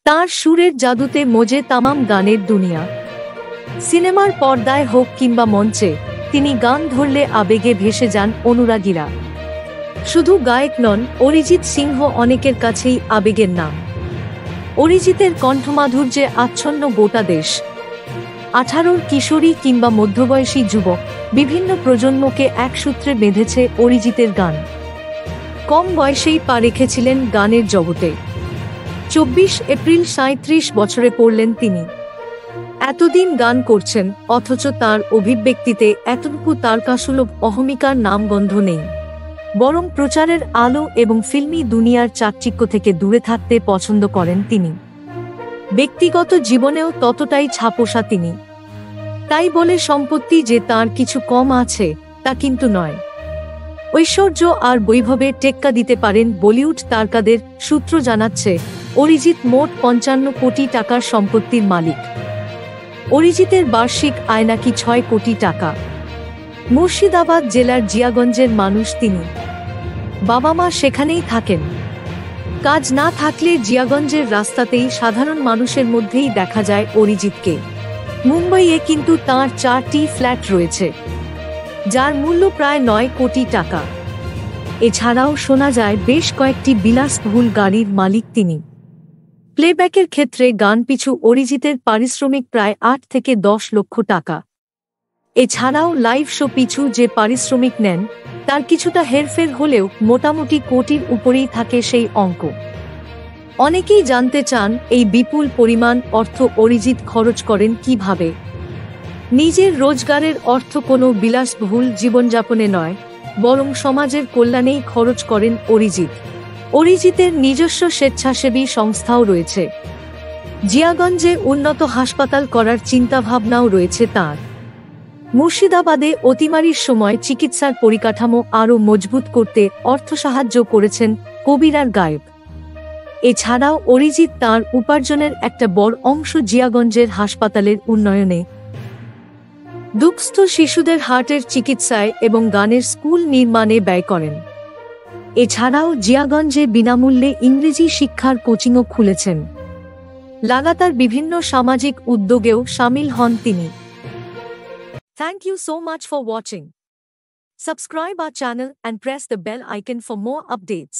তার সুরের জাদুতে মজে তামাম গানের দুনিয়া। সিনেমার পর্দায় হোক কিংবা মঞ্চে, তিনি গান ধরলে আবেগে ভেসে যান অনুরাগীরা। শুধু গায়ক নন, অরিজিৎ সিংহ অনেকের কাছেই আবেগের নাম। অরিজিতের কণ্ঠমাধুর্যে আচ্ছন্ন গোটা দেশ। 18-র কিশোরী কিংবা মধ্যবয়সী যুবক, বিভিন্ন প্রজন্মকে এক সূত্রে বেঁধেছে অরিজিতের গান। কম বয়সেই পা রেখেছিলেন গানের জগতে। 24 এপ্রিল 37 বছরে পড়লেন তিনি। এতদিন গান করছেন, অথচ তার অভিব্যক্তিতে এতটুকু তারকাসুলভ অহমিকার নামগন্ধ নেই। বরং প্রচারের আলো এবং ফিল্মি দুনিয়ার চাকচিক্য থেকে দূরে থাকতে পছন্দ করেন তিনি। ব্যক্তিগত জীবনেও ততটাই ছাপোষা তিনি। তাই বলে সম্পত্তি যে তার কিছু কম আছে, তা কিন্তু নয়। ঐশ্বর্য আর বৈভবে টেক্কা দিতে পারেন বলিউড তারকাদের। সূত্র জানাচ্ছে, অরিজিৎ মোট 55 কোটি টাকার সম্পত্তির মালিক। অরিজিতের বার্ষিক আয় নাকি 6 কোটি টাকা। মুর্শিদাবাদ জেলার জিয়াগঞ্জের মানুষ তিনি। বাবা মা সেখানেই থাকেন। কাজ না থাকলে জিয়াগঞ্জের রাস্তাতেই সাধারণ মানুষের মধ্যেই দেখা যায় অরিজিৎকে। মুম্বাইয়ে কিন্তু তাঁর 4টি ফ্ল্যাট রয়েছে, যার মূল্য প্রায় 9 কোটি টাকা। এছাড়াও শোনা যায় বেশ কয়েকটি বিলাসবহুল গাড়ির মালিক তিনি। প্লেব্যাকের ক্ষেত্রে গান পিছু অরিজিতের পারিশ্রমিক প্রায় 8 থেকে 10 লক্ষ টাকা। এছাড়াও লাইভ শো পিছু যে পারিশ্রমিক নেন, তার কিছুটা হেরফের হলেও মোটামুটি কোটির উপরেই থাকে সেই অঙ্ক। অনেকেই জানতে চান, এই বিপুল পরিমাণ অর্থ অরিজিৎ খরচ করেন কিভাবে। নিজের রোজগারের অর্থ কোনো বিলাসবহুল জীবনযাপনে নয়, বরং সমাজের কল্যাণেই খরচ করেন অরিজিৎ। অরিজিতের নিজস্ব স্বেচ্ছাসেবী সংস্থাও রয়েছে। জিয়াগঞ্জে উন্নত হাসপাতাল করার চিন্তাভাবনাও রয়েছে তাঁর। মুর্শিদাবাদে অতিমারির সময় চিকিৎসার পরিকাঠামো আরও মজবুত করতে অর্থ সাহায্য করেছেন কবিরার গায়ক। এছাড়াও অরিজিৎ তাঁর উপার্জনের একটা বড় অংশ জিয়াগঞ্জের হাসপাতালের উন্নয়নে, দুঃস্থ শিশুদের হার্টের চিকিৎসায় এবং গানের স্কুল নির্মাণে ব্যয় করেন। এছাড়াও জিয়াগঞ্জে বিনামূল্যে ইংরেজি শিক্ষার কোচিংও খুলেছেন। লাগাতার বিভিন্ন সামাজিক উদ্যোগেও শামিল হন তিনি। Thank you so much for watching. Subscribe our channel and press the bell icon for more updates.